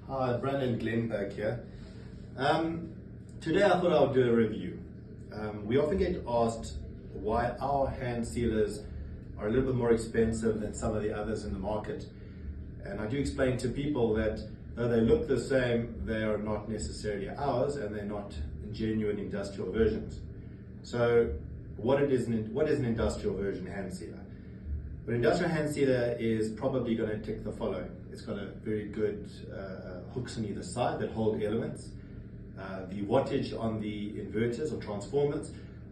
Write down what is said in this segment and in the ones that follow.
Hi, Brandon Glenpak here. Today I thought I would do a review. We often get asked why our hand sealers are a little bit more expensive than some of the others in the market. And I do explain to people that though they look the same, they are not necessarily ours and they're not genuine industrial versions. So what is an industrial version hand sealer? An industrial hand sealer is probably going to tick the following. It's got a very good hooks on either side that hold elements. The wattage on the inverters or transformers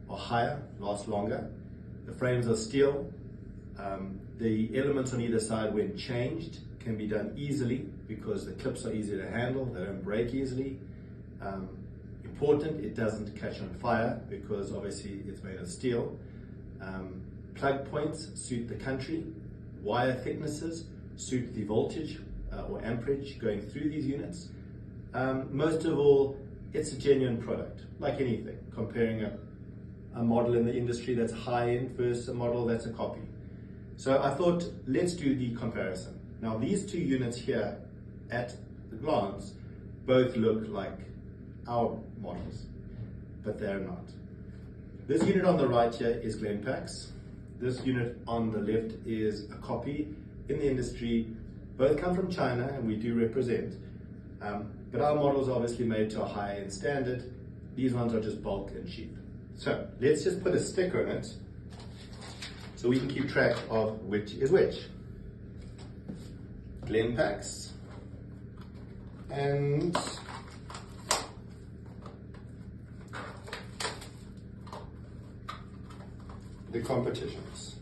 are higher, last longer. The frames are steel. The elements on either side, when changed, can be done easily because the clips are easy to handle, they don't break easily. Important, it doesn't catch on fire because obviously it's made of steel. Plug points suit the country. Wire thicknesses suit the voltage or amperage going through these units. Most of all, it's a genuine product, like anything. Comparing a model in the industry that's high-end versus a model that's a copy. So I thought, let's do the comparison. Now these two units here, at the glance, both look like our models, but they're not. This unit on the right here is Glenpak's. This unit on the left is a copy in the industry. Both come from China and we do represent. But our models are obviously made to a high-end standard. These ones are just bulk and cheap. So let's just put a sticker on it so we can keep track of which is which. Glenpak's and the competitions.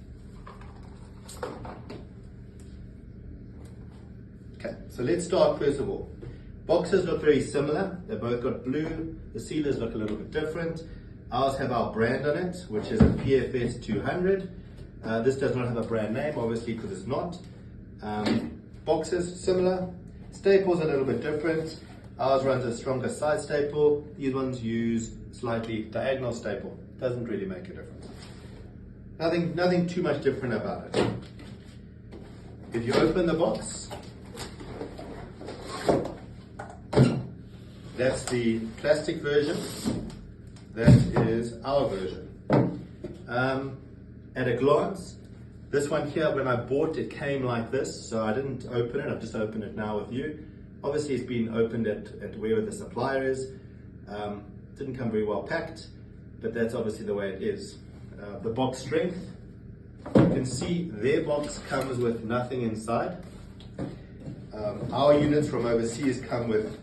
Okay, so let's start first of all. Boxes look very similar. They both got blue. The sealers look a little bit different. Ours have our brand on it, which is a PFS 200. This does not have a brand name, obviously, because it's not. Boxes similar. Staples a little bit different. Ours runs a stronger side staple. These ones use slightly diagonal staple. Doesn't really make a difference. Nothing too much different about it. If you open the box, that's the plastic version. That is our version. At a glance, this one here, when I bought it, came like this, so I didn't open it. I've just opened it now with you. Obviously, it's been opened at wherever the supplier is. Didn't come very well packed, but that's obviously the way it is. The box strength, you can see their box comes with nothing inside. Our units from overseas come with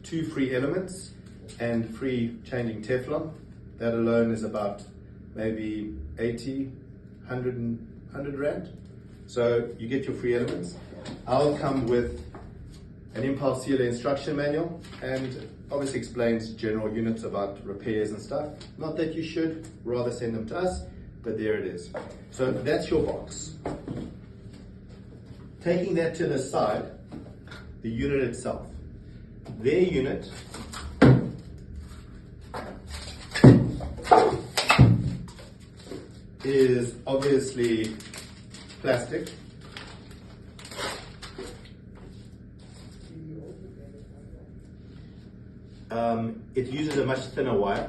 2 free elements and free changing Teflon. That alone is about maybe 80, 100 Rand. So you get your free elements. I'll come with an impulse sealer instruction manual and obviously explains general units about repairs and stuff. Not that you should, rather send them to us, but there it is. So that's your box. Taking that to the side, the unit itself. Their unit is obviously plastic. It uses a much thinner wire.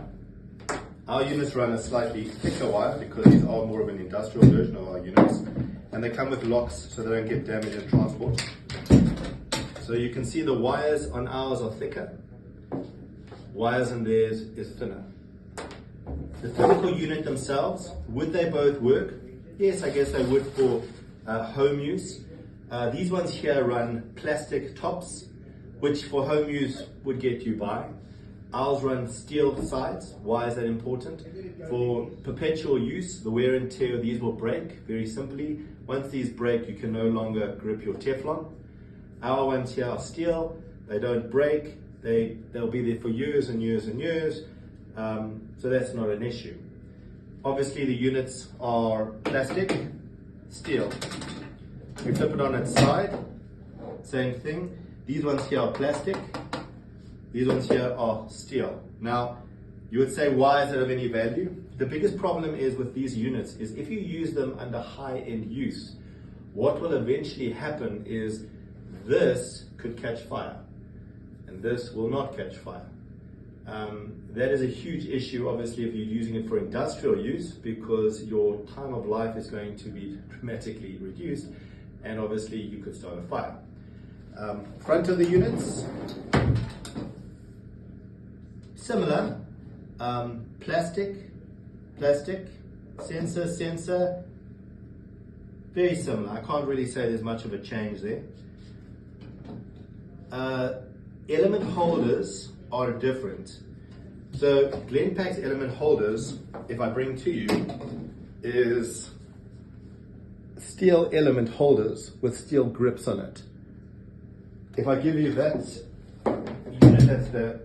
Our units run a slightly thicker wire because these are more of an industrial version of our units. And they come with locks so they don't get damaged in transport. So you can see the wires on ours are thicker. Wires on theirs is thinner. The physical unit themselves, would they both work? Yes, I guess they would for home use. These ones here run plastic tops, which for home use would get you by. Ours run steel sides. Why is that important? For perpetual use, the wear and tear of these will break very simply. Once these break, you can no longer grip your Teflon. Our ones here are steel. They don't break. They'll be there for years and years and years. So that's not an issue. Obviously the units are plastic, steel. We flip it on its side, same thing. These ones here are plastic. These ones here are steel. Now, you would say, why is it of any value? The biggest problem is with these units is if you use them under high-end use, what will eventually happen is this could catch fire. and this will not catch fire. That is a huge issue, obviously, if you're using it for industrial use, because your time of life is going to be dramatically reduced, and obviously you could start a fire. Front of the units, similar, plastic, sensor, very similar. I can't really say there's much of a change there. Element holders are different. So Glenpak's element holders, if I bring to you, is steel element holders with steel grips on it. If I give you that unit, that's the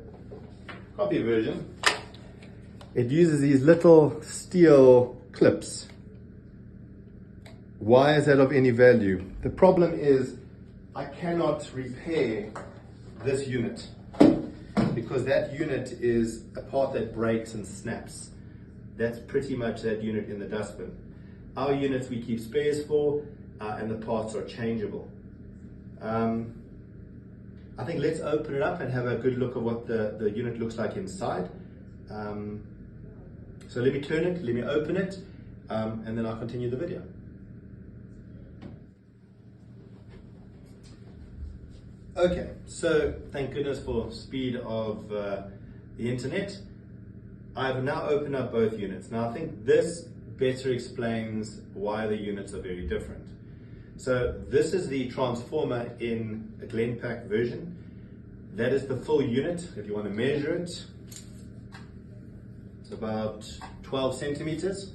copy version, it uses these little steel clips. Why is that of any value? The problem is I cannot repair this unit, because that unit is a part that breaks and snaps. That's pretty much that unit in the dustbin. Our units we keep spares for, and the parts are changeable. I think let's open it up and have a good look at what the unit looks like inside. So let me turn it, let me open it, and then I'll continue the video. Okay, so thank goodness for speed of the internet. I've now opened up both units. Now I think this better explains why the units are very different. So this is the transformer in a Glenpak version. That is the full unit. If you want to measure it, it's about 12 centimeters.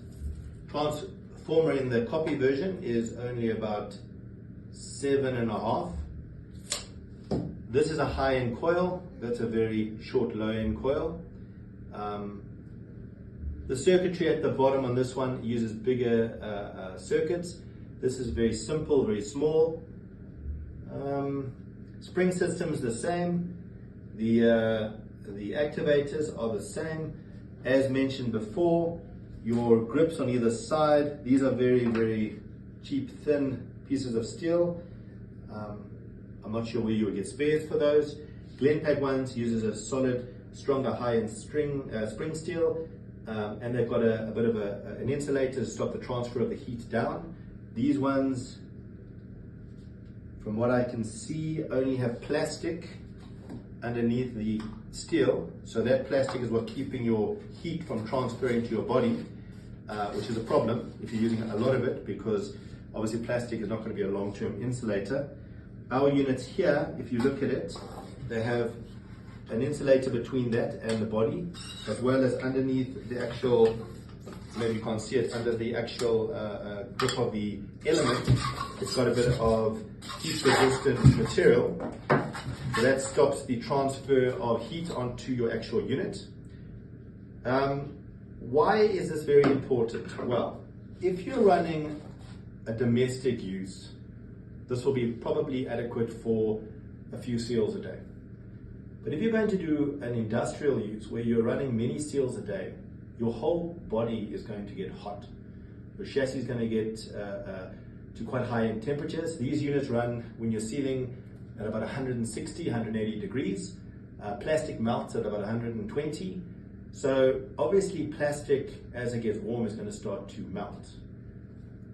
Transformer in the copy version is only about 7.5. This is a high-end coil. That's a very short low-end coil. The circuitry at the bottom on this one uses bigger circuits. This is very simple, very small. Spring system is the same. The activators are the same. As mentioned before, your grips on either side, these are very, very cheap, thin pieces of steel. I'm not sure where you would get spares for those. Glenpak ones uses a solid, stronger, high-end spring steel, and they've got a bit of an insulator to stop the transfer of the heat down. These ones, from what I can see, only have plastic underneath the steel. So that plastic is what's keeping your heat from transferring to your body, which is a problem if you're using a lot of it, because obviously plastic is not going to be a long-term insulator. Our units here, if you look at it, they have an insulator between that and the body, as well as underneath the actual, maybe you can't see it, under the actual grip of the element, it's got a bit of heat resistant material. So that stops the transfer of heat onto your actual unit. Why is this very important? Well, if you're running a domestic use, this will be probably adequate for a few seals a day. But if you're going to do an industrial use where you're running many seals a day, your whole body is going to get hot. Your chassis is going to get to quite high in temperatures. These units run when you're sealing at about 160, 180 degrees. Plastic melts at about 120. So obviously plastic, as it gets warm, is going to start to melt.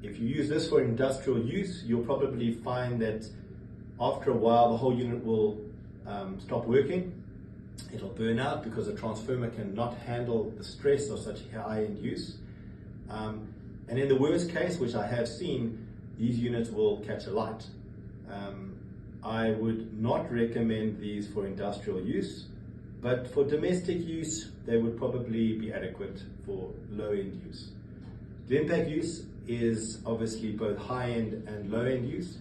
If you use this for industrial use, you'll probably find that after a while the whole unit will stop working. It'll burn out because the transformer cannot handle the stress of such high-end use. And in the worst case, which I have seen, these units will catch alight. I would not recommend these for industrial use, but for domestic use, they would probably be adequate for low-end use. Glenpak use is obviously both high-end and low-end use.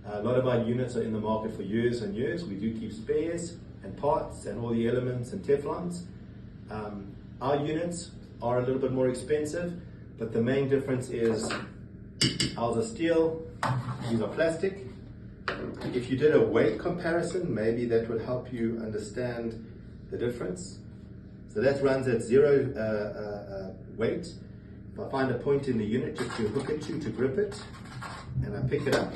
A lot of our units are in the market for years and years. We do keep spares and parts and all the elements and Teflons. Our units are a little bit more expensive, but the main difference is ours are steel, these are plastic. If you did a weight comparison, maybe that would help you understand the difference. So that runs at 0 weight. If I find a point in the unit just to hook it to grip it, and I pick it up,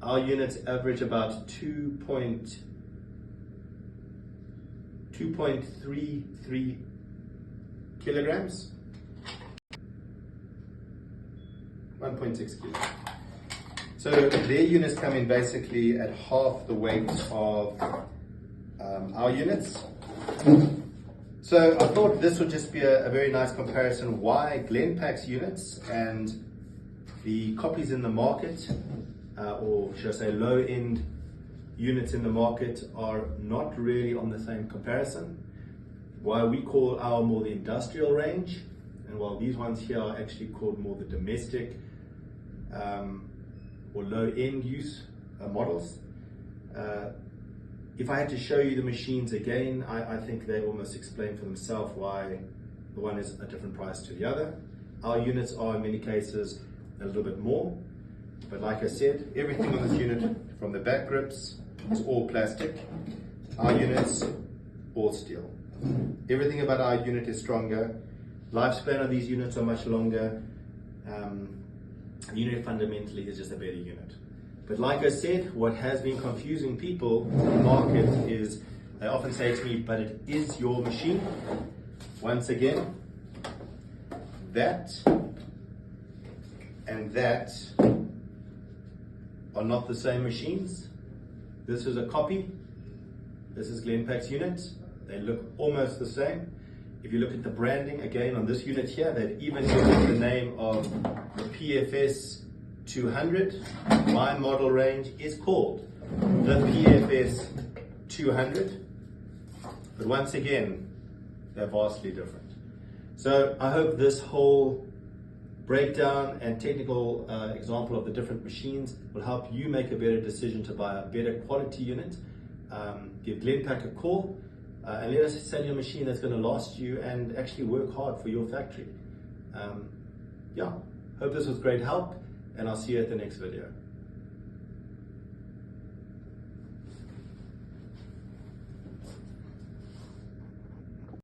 our units average about 2.2 2.33 kilograms, 1.6 kilos. So their units come in basically at half the weight of our units. So I thought this would just be a very nice comparison why Glenpak's units and the copies in the market, or should I say low-end units in the market, are not really on the same comparison. Why we call our more the industrial range, and while these ones here are actually called more the domestic or low-end use models. If I had to show you the machines again, I think they almost explain for themselves why the one is a different price to the other. Our units are in many cases a little bit more, but like I said, everything on this unit, from the back grips, is all plastic. Our units, all steel. Everything about our unit is stronger. Lifespan of these units are much longer. The unit fundamentally is just a better unit. But like I said, what has been confusing people in the market is they often say to me, but it is your machine. Once again, that and that are not the same machines. This is a copy. This is Glenpak's unit. They look almost the same. If you look at the branding again on this unit here, they've even given the name of the PFS 200. My model range is called the PFS 200. But once again, they're vastly different. So I hope this whole breakdown and technical example of the different machines will help you make a better decision to buy a better quality unit. Give Glenpak a call. And let us sell you a machine that's going to last you and actually work hard for your factory. Yeah, hope this was great help, and I'll see you at the next video.